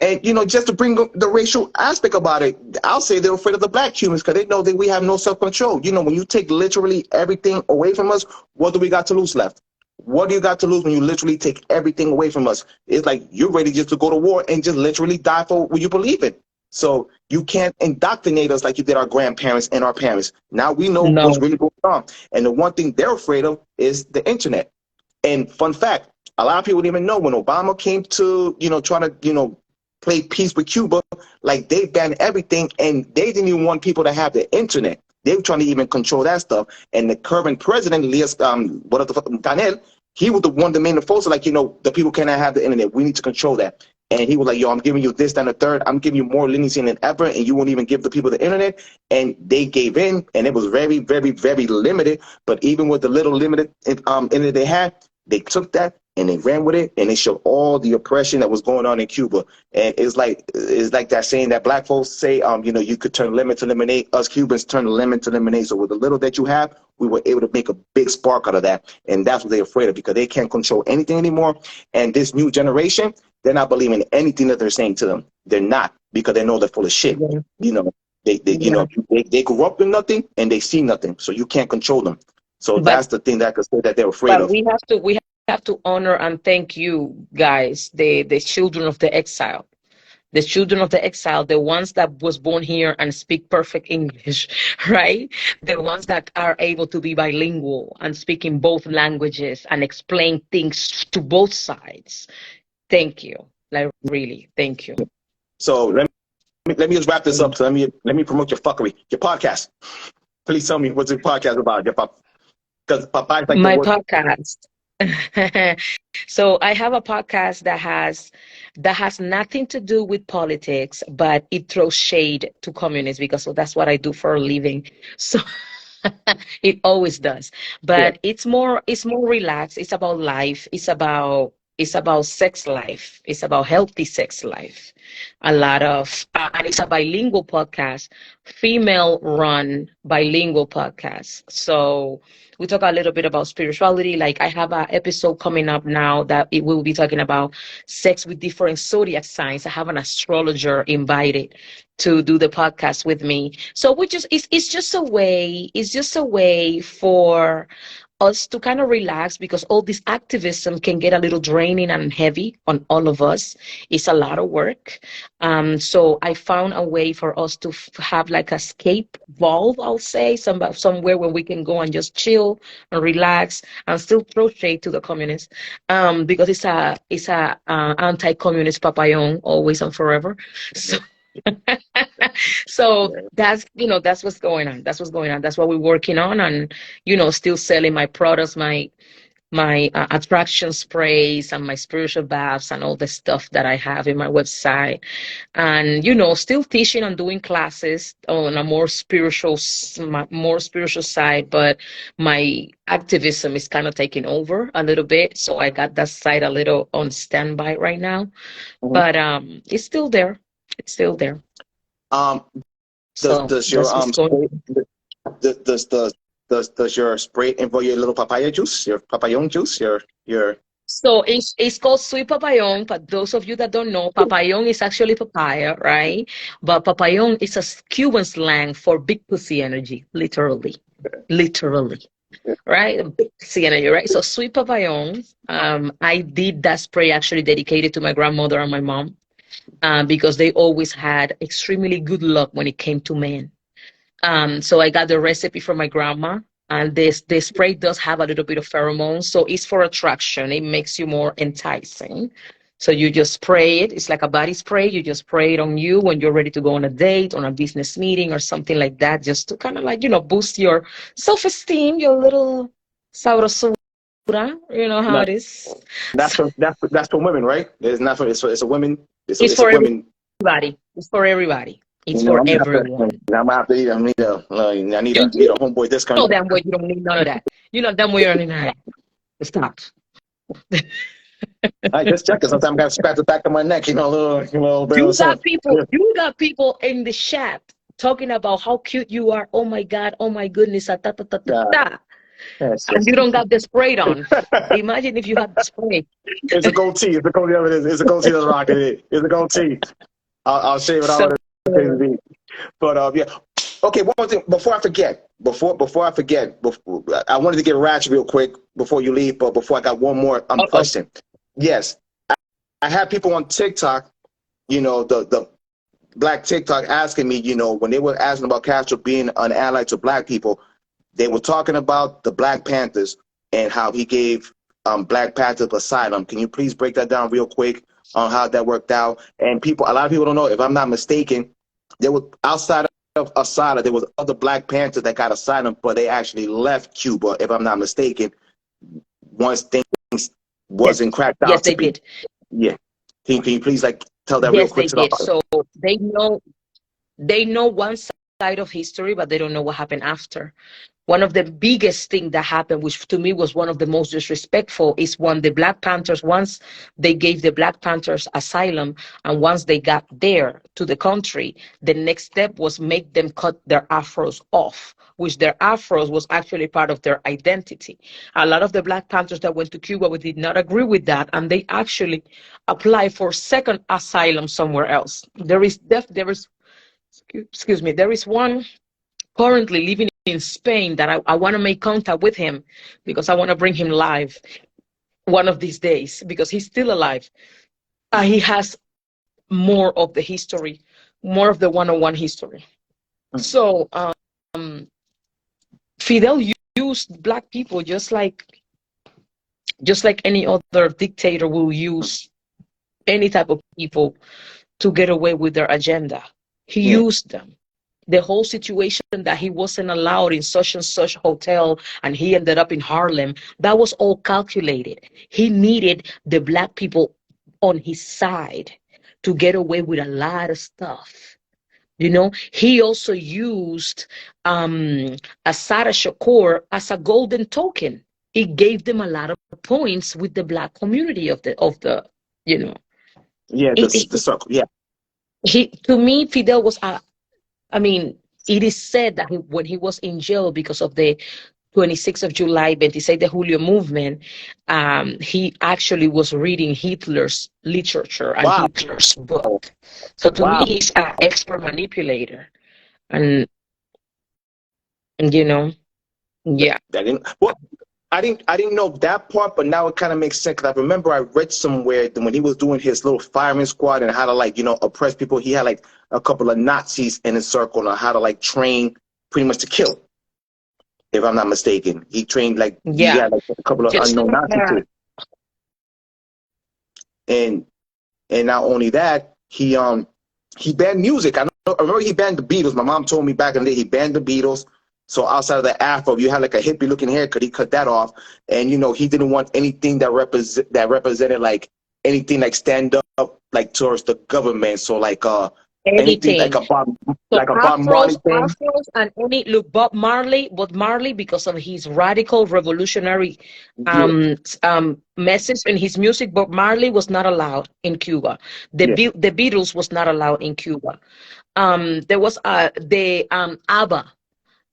And, just to bring the racial aspect about it, I'll say they're afraid of the Black Cubans, because they know that we have no self-control. When you take literally everything away from us, what do we got to lose left? What do you got to lose when you literally take everything away from us? It's like you're ready just to go to war and just literally die for what you believe in. So you can't indoctrinate us like you did our grandparents and our parents. Now we know what's really going on. And the one thing they're afraid of is the internet. And fun fact, a lot of people didn't even know when Obama came to, try to, play peace with Cuba, like they banned everything, and they didn't even want people to have the internet. They were trying to even control that stuff. And the current president, Canel, he was the one that made the force, like, the people cannot have the internet. We need to control that. And he was like, yo, I'm giving you this, that, and the third. I'm giving you more leniency than ever, and you won't even give the people the internet. And they gave in, and it was very, very, very limited. But even with the little limited internet they had, they took that and they ran with it, and they showed all the oppression that was going on in Cuba. And it's like that saying that Black folks say, you could turn lemon to lemonade. Us Cubans turn lemon to lemonade. So with the little that you have, we were able to make a big spark out of that. And that's what they're afraid of, because they can't control anything anymore. And this new generation, they're not believing anything that they're saying to them. They're not, because they know they're full of shit. They grew up with nothing and they see nothing. So you can't control them. So that's the thing that I could say that they're afraid of. We have to honor and thank you guys, the children of the exile. The children of the exile, the ones that was born here and speak perfect English, right? The ones that are able to be bilingual and speak in both languages and explain things to both sides. Thank you. Like, really, thank you. So let me just wrap this up. So let me promote your fuckery, your podcast. Please tell me, what's your podcast about? Because Papa is like my podcast. So I have a podcast that has nothing to do with politics, but it throws shade to communists, because that's what I do for a living. So it always does. But it's more relaxed. It's about life. It's about It's about sex life. It's about healthy sex life. A lot of, and it's a bilingual podcast, female run bilingual podcast. So we talk a little bit about spirituality. Like I have an episode coming up now that it will be talking about sex with different zodiac signs. I have an astrologer invited to do the podcast with me. So we just, it's just a way for us to kind of relax because all this activism can get a little draining and heavy on all of us. It's a lot of work. So I found a way for us to have like a escape valve, I'll say, somewhere where we can go and just chill and relax and still throw shade to the communists, because it's a anti-communist papillon always and forever. So so that's, that's what's going on. That's what's going on. That's what we're working on, and still selling my products, my attraction sprays and my spiritual baths and all the stuff that I have in my website, and still teaching and doing classes on a more spiritual side. But my activism is kind of taking over a little bit, so I got that side a little on standby right now. But it's still there. It's still there. Um, So does your that's what's going on. does your spray involve your little papaya juice, your papayón juice, your So it's called sweet papayón. But those of you that don't know, papayón is actually papaya, right? But papayón is a Cuban slang for big pussy energy, literally, literally, right? Big pussy energy, right? So sweet papayón. I did that spray actually dedicated to my grandmother and my mom, because they always had extremely good luck when it came to men. So I got the recipe from my grandma, and this spray does have a little bit of pheromones, so it's for attraction. It makes you more enticing. So you just spray it. It's like a body spray. You just spray it on you when you're ready to go on a date, on a business meeting, or something like that, just to kind of like boost your self-esteem, your little sabrosura. You know how no, it is. that's So that's for women, right? It's not for it's a women. it's It's a for women. everybody. It's for everybody. It's You know, for I'm gonna have to. everyone. I'm gonna have to eat. I need You a homeboy discount. know damn well you don't need none of that. You know damn well you don't need none of that. Stop. I just check it. Sometimes I gotta scratch the back of my neck. A little bit You or got something. people. You got people in the chat talking about how cute you are. Oh my God. Oh my goodness. Ta, ta, ta, ta, Yeah, ta. it's And just you don't got the spray on. Imagine if you had the spray. it's a goatee. It's a goatee. It's a goatee that's rocking it. It's a goatee. I'll shave it So out. But yeah. Okay, one more thing before I forget. Before I forget, I wanted to get Ratch real quick before you leave. But before I got one more uh-oh. question. Yes, I had people on TikTok. The black TikTok asking me. When they were asking about Castro being an ally to black people, they were talking about the Black Panthers and how he gave Black Panthers asylum. Can you please break that down real quick on how that worked out? And a lot of people don't know. If I'm not mistaken, there was outside of asylum, there was other Black Panthers that got asylum, but they actually left Cuba. If I'm not mistaken, once things Yes. wasn't cracked Yes, out to they be. did. Yeah. Can you please tell that real Yes, quick they to the did. So they know one side of history, but they don't know what happened after. One of the biggest thing that happened, which to me was one of the most disrespectful, is when the Black Panthers, once they gave the Black Panthers asylum, and once they got there to the country, the next step was make them cut their afros off, which their afros was actually part of their identity. A lot of the Black Panthers that went to Cuba did not agree with that, and they actually applied for second asylum somewhere else. Excuse me, there is one currently living in Spain that I want to make contact with him, because I want to bring him live one of these days, because he's still alive. He has more of the history, more of the one-on-one history. So Fidel used black people just like any other dictator will use any type of people to get away with their agenda. He used them. The whole situation that he wasn't allowed in such and such hotel and he ended up in Harlem, that was all calculated. He needed the black people on his side to get away with a lot of stuff. He also used Asada Shakur as a golden token it gave them a lot of points with the black community of the you know. Yeah, it, the circle. Yeah. he to me Fidel was I mean, it is said that when he was in jail because of the 26th of July, 26 de Julio movement, he actually was reading Hitler's literature and Wow. Hitler's book. So to me, Wow. he's an expert manipulator, and, and yeah, I didn't. Well, I didn't know that part, but now it kind of makes sense. Because I remember I read somewhere that when he was doing his little fireman squad and how to like oppress people, he had like a couple of Nazis in his circle on how to like train pretty much to kill. If I'm not mistaken, he trained like he yeah, had like a couple of just unknown like Nazis that. too. And not only that, he banned music. I remember he banned the Beatles. My mom told me back in the day he banned the Beatles. So outside of the afro, you had like a hippie looking haircut. He cut that off, and he didn't want anything that represented like anything like stand up like towards the government. So like anything Anything. So Like a Bob Marley thing. Afros, and any look, Bob Marley, because of his radical revolutionary Yeah, message in his music, Bob Marley was not allowed in Cuba. yeah. The Beatles was not allowed in Cuba. There was the ABBA,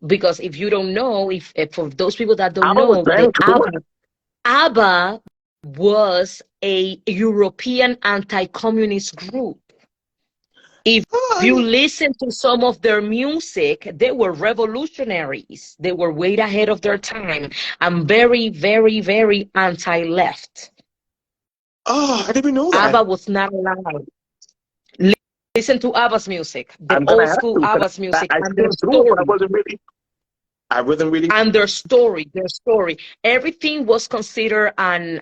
because if you don't know, if for those people that don't I was know, the banned too. ABBA was a European anti-communist group. If you listen to some of their music, they were revolutionaries. They were way ahead of their time and very, very, very anti-left. Oh, I didn't even know ABBA that. was not allowed. Listen to ABBA's music, the I'm gonna old have school to. 'Cause ABBA's music, I and their skimmed through it, but story. I wasn't really. And their story, everything was considered an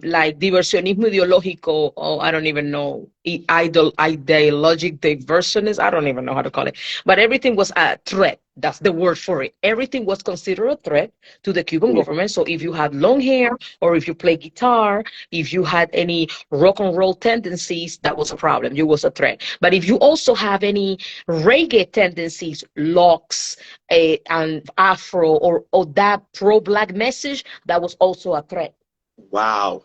like diversionismo ideológico, or I don't even know, ideologic diversionist, I don't even know how to call it, but everything was a threat. That's the word for it. Everything was considered a threat to the Cuban Yeah. government. So if you had long hair, or if you play guitar, if you had any rock and roll tendencies, that was a problem. You was a threat. But if you also have any reggae tendencies, locks, and Afro, or that pro-black message, that was also a threat. Wow.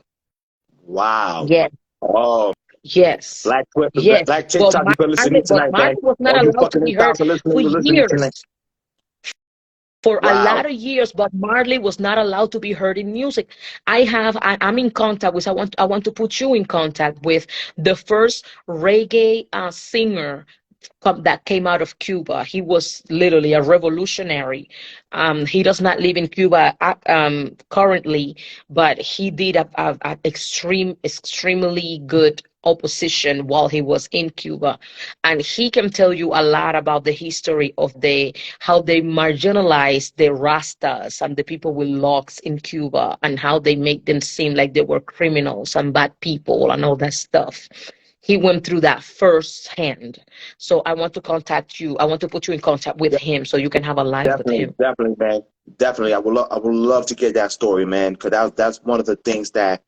Wow. Yes, Oh, yes, Black Twitter, yes. Black TikTok, you better listen to me But tonight, Marley gang. was not All you allowed to fucking be heard in-house listeners, for you listen to me tonight. years. For a Wow. lot of years, Bob Marley was not allowed to be heard in music. I'm in contact with. I want to put you in contact with the first reggae singer that came out of Cuba. He was literally a revolutionary. He does not live in Cuba currently, but he did a extremely good opposition while he was in Cuba, and he can tell you a lot about the history of how they marginalized the Rastas and the people with locks in Cuba, and how they made them seem like they were criminals and bad people and all that stuff. He went through that firsthand. So I want to contact you. I want to put you in contact with him so you can have a live with Definitely, him. definitely, man. Definitely, I would love to get that story, man, because that's one of the things that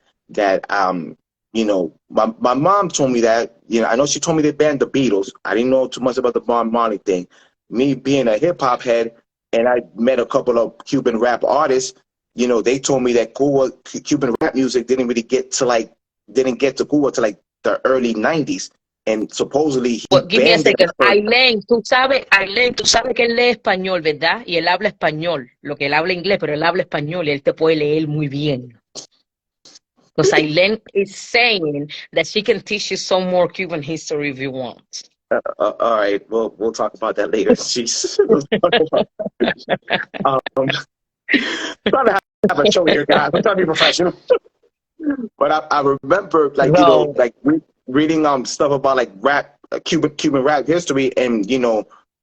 my mom told me that. I know she told me they banned the Beatles. I didn't know too much about the Bob Marley thing. Me being a hip hop head, and I met a couple of Cuban rap artists. They told me that Cuban rap music didn't get to Cuba till like the early '90s, and supposedly he Well, give me a banned it at second. first. Aileen, tú sabes que él lee español, ¿verdad? Y él habla español. Lo que él habla inglés, pero él habla español y él te puede leer muy bien. Because Aileen is saying that she can teach you some more Cuban history if you want. All right, we'll talk about that later. Jeez. Let's talk about, trying to have a show here, guys. I'm trying to be professional. But I remember, like, No. like reading stuff about like rap, Cuban rap history, and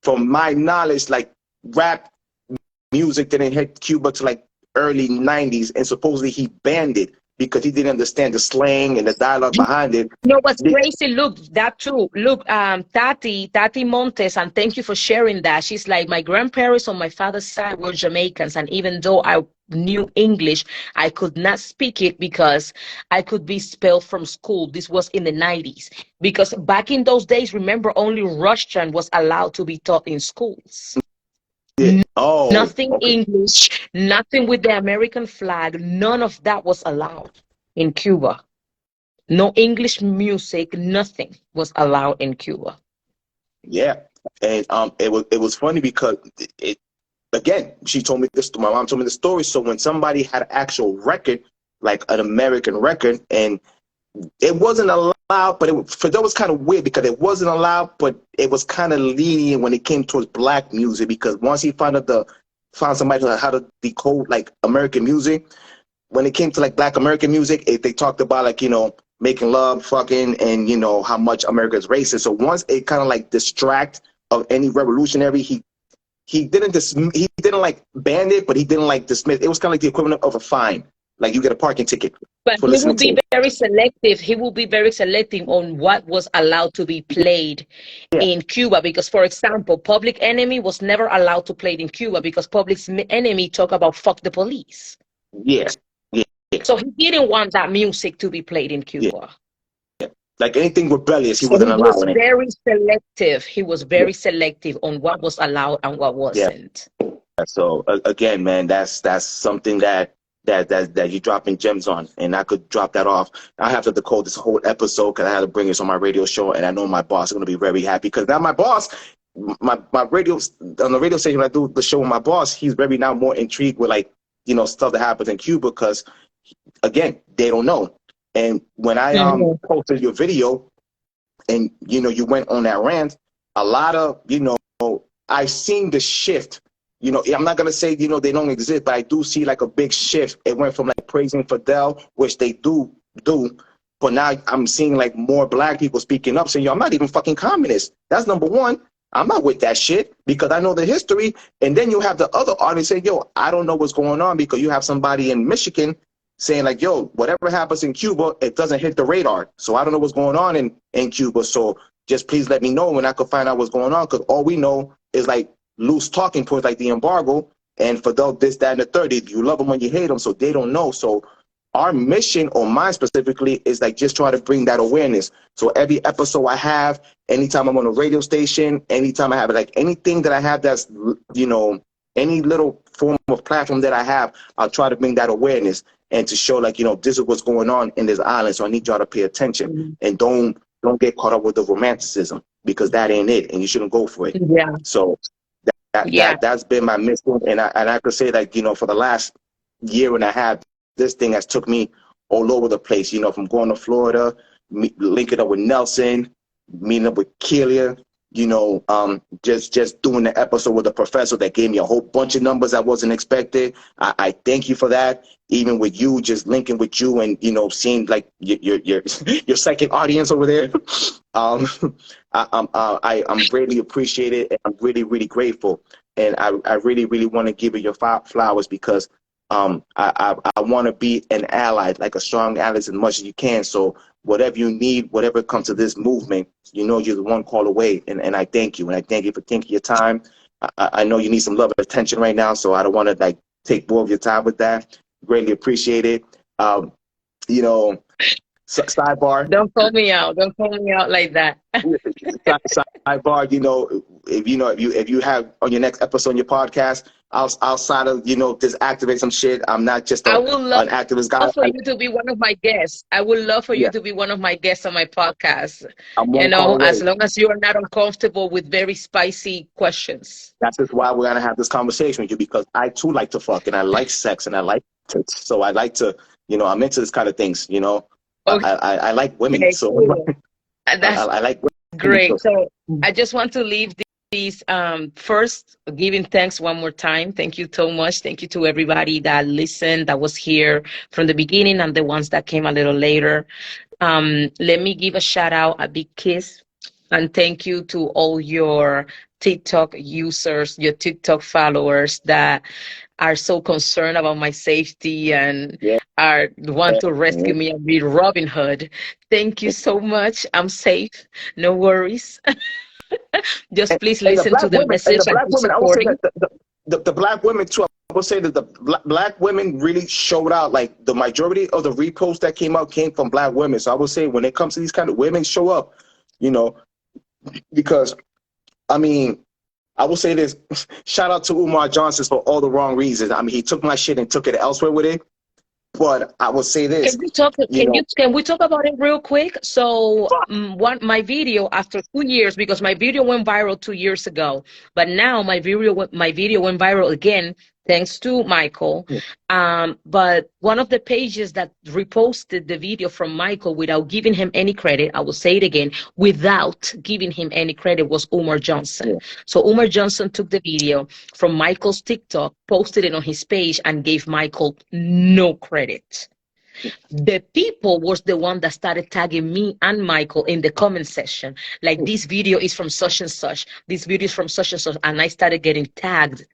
from my knowledge, like rap music didn't hit Cuba to like early '90s, and supposedly he banned it because he didn't understand the slang and the dialogue behind it. You know what's crazy? Look, that too. Look, Tati Montes, and thank you for sharing that. She's like, my grandparents on my father's side were Jamaicans, and even though I knew English, I could not speak it because I could be expelled from school. This was in the 90s. Because back in those days, remember, only Russian was allowed to be taught in schools. Yeah. Oh, Nothing okay. English, nothing with the American flag. None of that was allowed in Cuba. No English music, nothing was allowed in Cuba. Yeah. And it was funny because it again, she told me this, my mom told me the story. So when somebody had an actual record, like an American record, and it wasn't allowed, but for that was kind of weird because it wasn't allowed, but it was kind of lenient when it came towards black music because once he found somebody how to decode like American music, when it came to like black American music, they talked about like, making love, fucking, and how much America is racist. So once it kind of like distract of any revolutionary, he didn't like ban it, but he didn't like dismiss. It was kind of like the equivalent of a fine. Like you get a parking ticket But for he will listening to be it. very selective. He will be very selective on what was allowed to be played Yeah, in Cuba. Because, for example, Public Enemy was never allowed to play it in Cuba because Public Enemy talk about fuck the police. yeah, yeah, yeah, So he didn't want that music to be played in yeah. Cuba. Like anything rebellious, he So wasn't he was allowing it. very selective. He was Yeah, very selective on what was allowed and what yeah. wasn't. So again, man, that's something that you're dropping gems on, and I could drop that off. I have to decode this whole episode because I had to bring this on my radio show, and I know my boss is going to be very happy because now my boss, my radio on the radio station when I do the show with my boss, he's very now more intrigued with like stuff that happens in Cuba because again they don't know. And when I Mhm. posted your video and you went on that rant, a lot of I've seen the shift. I'm not gonna say they don't exist, but I do see like a big shift. It went from like praising Fidel, which they do, but now I'm seeing like more black people speaking up, saying, "Yo, I'm not even fucking communist." That's number one. I'm not with that shit because I know the history. And then you have the other audience say, "Yo, I don't know what's going on," because you have somebody in Michigan saying like, "Yo, whatever happens in Cuba, it doesn't hit the radar. So I don't know what's going on in Cuba. So just please let me know when I could find out what's going on because all we know is like loose talking points like the embargo and for this, that, and the third. You love them when you hate them, so they don't know. So our mission, or mine specifically, is like just try to bring that awareness. So every episode I have, anytime I'm on a radio station, anytime I have like anything that I have that's any little form of platform that I have, I'll try to bring that awareness and to show like this is what's going on in this island. So I need y'all to pay attention and don't get caught up with the romanticism because that ain't it, and you shouldn't go for it. Yeah, So yeah. that's been my mission, and I could say that for the last year and a half, this thing has took me all over the place. From going to Florida, linking up with Nelson, meeting up with Kelia. Just doing the episode with the professor that gave me a whole bunch of numbers I wasn't expected. I thank you for that. Even with you, just linking with you and seeing like your second audience over there. um, I'm greatly appreciated and I'm really really grateful. And I really really want to give you your flowers because I want to be an ally, like a strong ally as much as you can. So whatever you need, whatever comes to this movement, you're the one call away. And I thank you. And I thank you for taking your time. I know you need some love and attention right now, so I don't want to like take more of your time with that. Greatly appreciate it. You know, sidebar. Don't call me out. Don't call me out like that. Sidebar, if you have on your next episode on your podcast, outside of this activate some shit. I'm not just I would love an activist guy. for you to be one of my guests. I would love for you Yeah, to be one of my guests on my podcast. I'm one call As away. long as you are not uncomfortable with very spicy questions. That's just why we're gonna have this conversation with you because I too like to fuck and I like sex and I like tits. So I like to, I'm into this kind of things. I like women, Okay, so cool. That's I like women. great. So So I just want to leave these first giving thanks one more time. Thank you so much. Thank you to everybody that listened, that was here from the beginning, and the ones that came a little later. Let me give a shout out, a big kiss, and thank you to all your TikTok users, your TikTok followers that are so concerned about my safety and yeah, are want to yeah. rescue me and be Robin Hood. Thank you so much. I'm safe. No worries. Just please And the listen to black the women, and message the and black keep women, I would say that supporting. the black women too. I would say that the black women really showed out. Like the majority of the reposts that came out came from black women. So I would say when it comes to these kind of women, show up, you know, because I mean, I will say this. Shout out to Umar Johnson for all the wrong reasons. I mean, he took my shit and took it elsewhere with it. But I will say this, Can we talk? you know, Can we talk about it real quick? So, my video after 2 years, because my video went viral 2 years ago, but now my video went viral again thanks to Michael. But one of the pages that reposted the video from Michael without giving him any credit, I will say it again, without giving him any credit, was Umar Johnson. yeah. So Umar Johnson took the video from Michael's TikTok, posted it on his page, and gave Michael no credit. The people was the one that started tagging me and Michael in the comment section. Like, this video is from such and such. This video is from such and such. And I started getting tagged.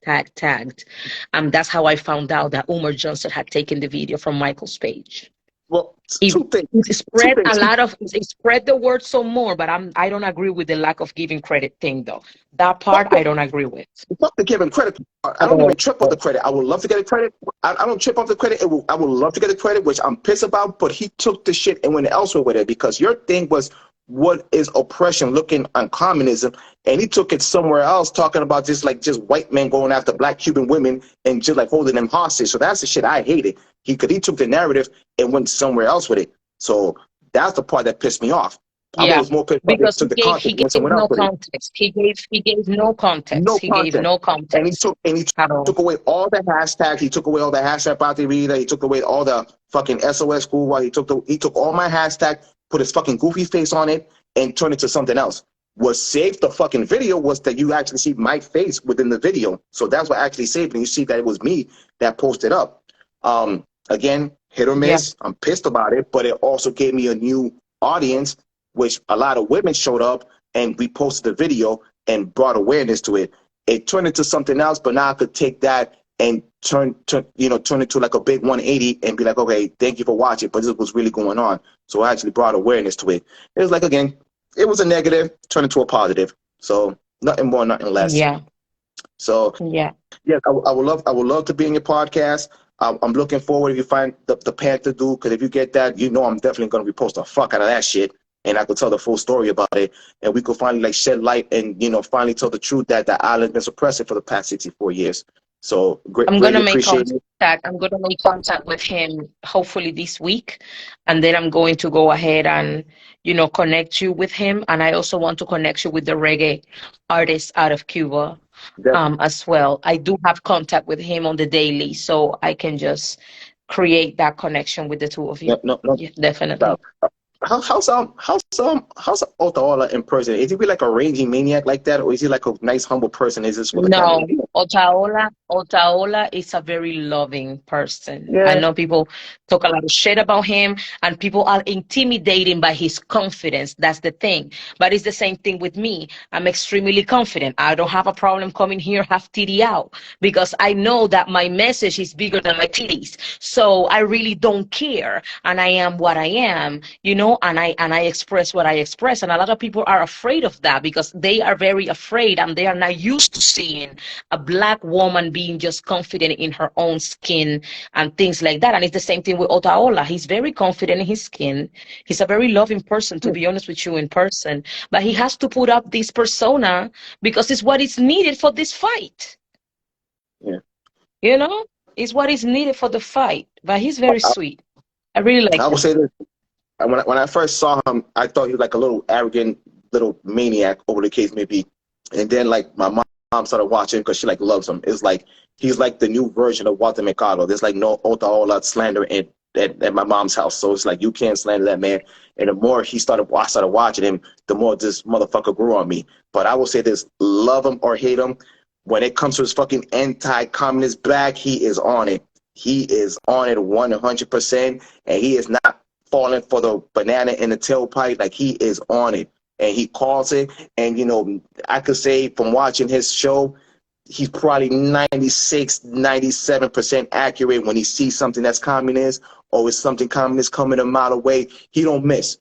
And that's how I found out that Umar Johnson had taken the video from Michael's page. Well, It two things. spread a lot of, it spread the word some more, but I don't agree with the lack of giving credit thing though. That part I don't agree with. Fuck the giving credit. I don't even trip off the credit. I would love to get a credit. I don't trip off the credit. I would love to get a credit, which I'm pissed about. But he took the shit and went elsewhere with it, because your thing was what is oppression, looking on communism, and he took it somewhere else, talking about just white men going after black Cuban women and just like holding them hostage. So that's the shit I hated. He took the narrative and went somewhere else with it. So that's the part that pissed me off. I was more pissed because to the context. he gave no context. He gave no context. No he context. gave no context. And he took away all the hashtags. He took away all the hashtag party reader. He took away all the fucking SOS school. While he took all my hashtag, put his fucking goofy face on it, and turned it to something else. What saved the fucking video was that you actually see my face within the video. So that's what actually saved it. And you see that it was me that posted up. Again, hit or miss. Yeah. I'm pissed about it, but it also gave me a new audience, which a lot of women showed up and reposted the video and brought awareness to it. It turned into something else, but now I could take that and turn it to like a big 180 and be like, okay, thank you for watching, but this was really going on. So I actually brought awareness to it. It was like, again, it was a negative, turned into a positive. So nothing more, nothing less. Yeah. So yeah, I would love to be in your podcast. I'm looking forward if you find the Panther dude, because if you get that, I'm definitely going to repost the fuck out of that shit, and I could tell the full story about it, and we could finally shed light and finally tell the truth that the island's been suppressed for the past 64 years. So great. I'm gonna make contact. I'm gonna make contact with him hopefully this week, and then I'm going to go ahead and connect you with him, and I also want to connect you with the reggae artists out of Cuba. As well. I do have contact with him on the daily, so I can just create that connection with the two of you. No. Yeah, definitely. How's Otaola in person? Is he like a raging maniac like that, or is he like a nice, humble person? Is this what No, Otaola is a very loving person. Yeah. I know people talk a lot of shit about him, and people are intimidated by his confidence. That's the thing. But it's the same thing with me. I'm extremely confident. I don't have a problem coming here half titty out, because I know that my message is bigger than my titties. So I really don't care, and I am what I am, and I express what I express. And a lot of people are afraid of that, because they are very afraid, and they are not used to seeing a black woman being just confident in her own skin and things like that. And it's the same thing with Otaola. He's very confident in his skin. He's a very loving person, to be honest with you, in person. But he has to put up this persona because it's what is needed for this fight. Yeah. It's what is needed for the fight. But he's very sweet. I really like him. I will say this. When I first saw him, I thought he was like a little arrogant little maniac, over the case may be. And then like my mom started watching because she like loves him. It's like he's like the new version of Walter Mercado. There's like no Otaola slander at my mom's house. So it's like you can't slander that man. And the more I started watching him, the more this motherfucker grew on me. But I will say this: love him or hate him, when it comes to his fucking anti-communist bag, he is on it. He is on it 100%, and he is not falling for the banana in the tailpipe. Like, he is on it, and he calls it. And I could say from watching his show, he's probably 96, 97% accurate when he sees something that's communist, or it's something communist coming a mile away. He don't miss.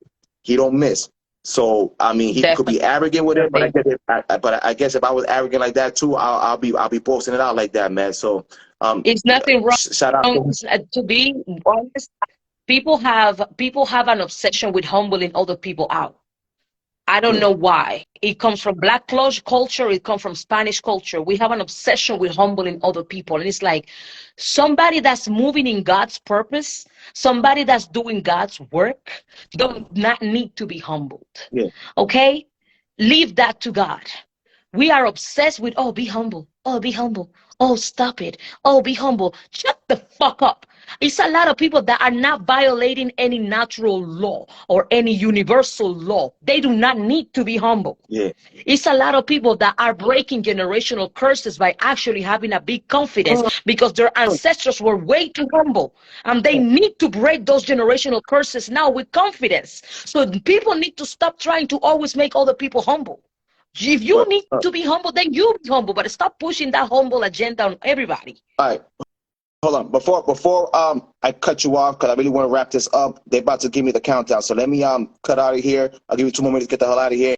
So I mean, he could be arrogant with it, but I guess if I was arrogant like that too, I'll be posting it out like that, man. So it's nothing wrong. Shout out to be honest. People have an obsession with humbling other people out. I don't know why. It comes from black culture. It comes from Spanish culture. We have an obsession with humbling other people. And it's like somebody that's moving in God's purpose, somebody that's doing God's work, do not need to be humbled. Yeah. Okay? Leave that to God. We are obsessed with, oh, be humble. Oh, be humble. Oh, stop it. Oh, be humble. Shut the fuck up. It's a lot of people that are not violating any natural law or any universal law. They do not need to be humble. Yeah. It's a lot of people that are breaking generational curses by actually having a big confidence because their ancestors were way too humble. And they need to break those generational curses now with confidence. So people need to stop trying to always make other people humble. If you need to be humble, then you be humble, but stop pushing that humble agenda on everybody. All right. Hold on. Before I cut you off, because I really want to wrap this up. They're about to give me the countdown. So let me cut out of here. I'll give you 2 more minutes to get the hell out of here.